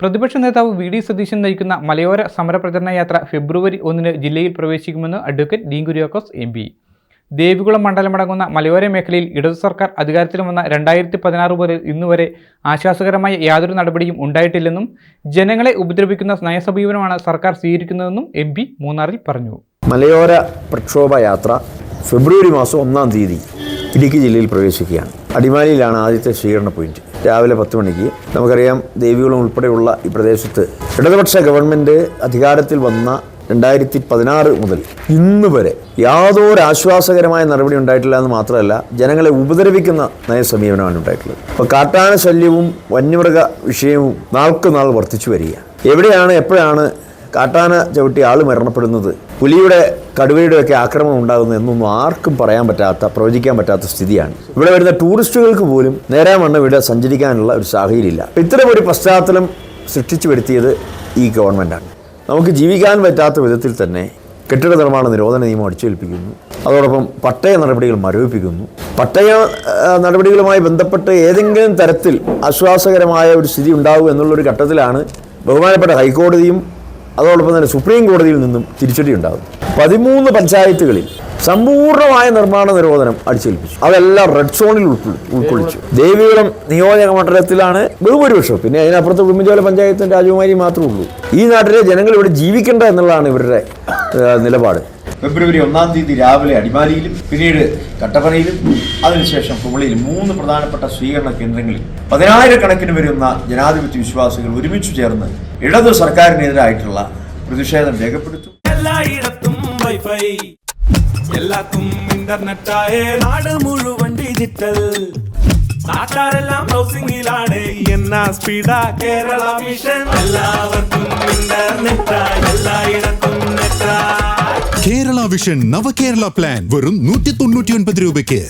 പ്രതിപക്ഷ നേതാവ് V D Satheesan നയിക്കുന്ന മലയോര സമരപ്രചരണ യാത്ര ഫെബ്രുവരി 1-ന് ജില്ലയിൽ പ്രവേശിക്കുമെന്ന് അഡ്വക്കേറ്റ് ഡീൻ കുര്യാക്കോസ് MP. ദേവികുളം മണ്ഡലമടങ്ങുന്ന മലയോര മേഖലയിൽ ഇടതു സർക്കാർ അധികാരത്തിൽ വന്ന 2016 മുതൽ ഇന്നുവരെ ആശ്വാസകരമായ യാതൊരു നടപടിയും ഉണ്ടായിട്ടില്ലെന്നും ജനങ്ങളെ ഉപദ്രവിക്കുന്ന നയസമീപനമാണ് സർക്കാർ സ്വീകരിക്കുന്നതെന്നും MP മൂന്നാറിൽ പറഞ്ഞു. മലയോര പ്രക്ഷോഭ യാത്ര ഫെബ്രുവരി മാസം 1-ാം തീയതി ഇടുക്കി ജില്ലയിൽ പ്രവേശിക്കുകയാണ്. അടിമാലിയിലാണ് ആദ്യത്തെ സ്വീകരണ പോയിന്റ്. രാവിലെ 10 മണിക്ക്. നമുക്കറിയാം, ദേവികുളം ഉൾപ്പെടെയുള്ള ഈ പ്രദേശത്ത് ഇടതുപക്ഷ ഗവൺമെൻറ് അധികാരത്തിൽ വന്ന 2016 മുതൽ ഇന്ന് വരെ യാതൊരു ആശ്വാസകരമായ നടപടി ഉണ്ടായിട്ടില്ല എന്ന് മാത്രമല്ല, ജനങ്ങളെ ഉപദ്രവിക്കുന്ന നയസമീപനമാണ് ഉണ്ടായിട്ടുള്ളത്. അപ്പോൾ കാട്ടാന ശല്യവും വന്യമൃഗ വിഷയവും നാൾക്ക് നാൾ വർദ്ധിച്ചു വരിക. എവിടെയാണ് എപ്പോഴാണ് കാട്ടാന ചവിട്ടി ആൾ മരണപ്പെടുന്നത്, പുലിയുടെ കടുവയുടെ ഒക്കെ ആക്രമണം ഉണ്ടാകുന്നത് എന്നൊന്നും ആർക്കും പറയാൻ പറ്റാത്ത, പ്രവചിക്കാൻ പറ്റാത്ത സ്ഥിതിയാണ്. ഇവിടെ വരുന്ന ടൂറിസ്റ്റുകൾക്ക് പോലും നേരാവണ്ണം ഇവിടെ സഞ്ചരിക്കാനുള്ള ഒരു സാഹചര്യമില്ല. ഇത്തരം ഒരു പശ്ചാത്തലം സൃഷ്ടിച്ചു വരുത്തിയത് ഈ ഗവൺമെൻറ്റാണ്. നമുക്ക് ജീവിക്കാൻ പറ്റാത്ത വിധത്തിൽ തന്നെ കെട്ടിട നിർമ്മാണ നിരോധന നിയമം അടിച്ചേൽപ്പിക്കുന്നു. അതോടൊപ്പം പട്ടയ നടപടികൾ മരവിപ്പിക്കുന്നു. പട്ടയ നടപടികളുമായി ബന്ധപ്പെട്ട് ഏതെങ്കിലും തരത്തിൽ ആശ്വാസകരമായ ഒരു സ്ഥിതി ഉണ്ടാകും എന്നുള്ളൊരു ഘട്ടത്തിലാണ് ബഹുമാനപ്പെട്ട ഹൈക്കോടതിയും അതോടൊപ്പം തന്നെ സുപ്രീം കോടതിയിൽ നിന്നും തിരിച്ചടി ഉണ്ടാകും. 13 പഞ്ചായത്തുകളിൽ സമ്പൂർണ്ണമായ നിർമ്മാണ നിരോധനം അടിച്ചേൽപ്പിച്ചു. അതെല്ലാം റെഡ് സോണിൽ ഉൾക്കൊള്ളിച്ചു. ദേവികുളം നിയോജക മണ്ഡലത്തിലാണ് ബഹുഭൂരിപക്ഷം. പിന്നെ അതിനപ്പുറത്ത് ഉടുമ്പൻചോല പഞ്ചായത്തും രാജകുമാരി മാത്രമേ ഉള്ളൂ. ഈ നാട്ടിലെ ജനങ്ങൾ ഇവിടെ ജീവിക്കേണ്ട എന്നുള്ളതാണ് ഇവരുടെ നിലപാട്. ഫെബ്രുവരി 1-ാം തീയതി രാവിലെ അടിമാലിയിലും പിന്നീട് കട്ടപ്പനയിലും അതിനുശേഷം കുമളിയിലും 3 പ്രധാനപ്പെട്ട സ്വീകരണ കേന്ദ്രങ്ങളിൽ 10,000-കണക്കിന് വരുന്ന ജനാധിപത്യ വിശ്വാസികൾ ഒരുമിച്ച് ചേർന്ന് ഇടതു സർക്കാരിനെതിരായിട്ടുള്ള പ്രതിഷേധം രേഖപ്പെടുത്തും. എല്ലായിടത്തും വൈഫൈ, എല്ലാത്തും ഇന്റർനെറ്റായേ, നാട് മുഴുവൻ ഡിജിറ്റൽ. നാട്ടാരെല്ലാം ബ്രൗസിംഗിലാണ്. എന്നാ സ്പീഡാ കേരള മിഷൻ. എല്ലാവർക്കും ഇന്റർനെറ്റാ, എല്ലായിടത്തും നെറ്റാ. കേരള വിഷൻ നവകേരള പ്ലാൻ വെറും 199 രൂപയ്ക്ക്.